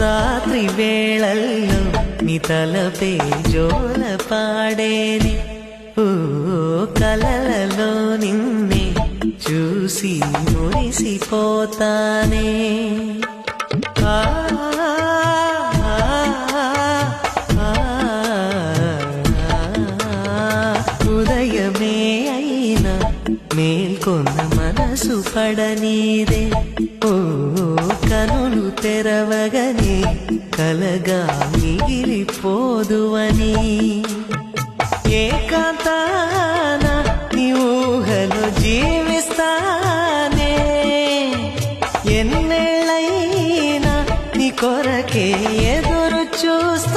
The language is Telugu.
రాత్రి వేళల్లో నీ తలపే జోల పాడేని ఓ కలలలో నిన్నే చూసి మురిసిపోతానే ఆ ఉదయమే అయినా మేల్కొన్న మనసు పడనీదే ఓ కనులు తెరవగనే కలగా మిగిలిపోదువని ఏకాంతాన నీ ఊహలో జీవిస్తానే ఎన్నేళ్ళైనా నీ కొరకే ఎదురు చూస్తా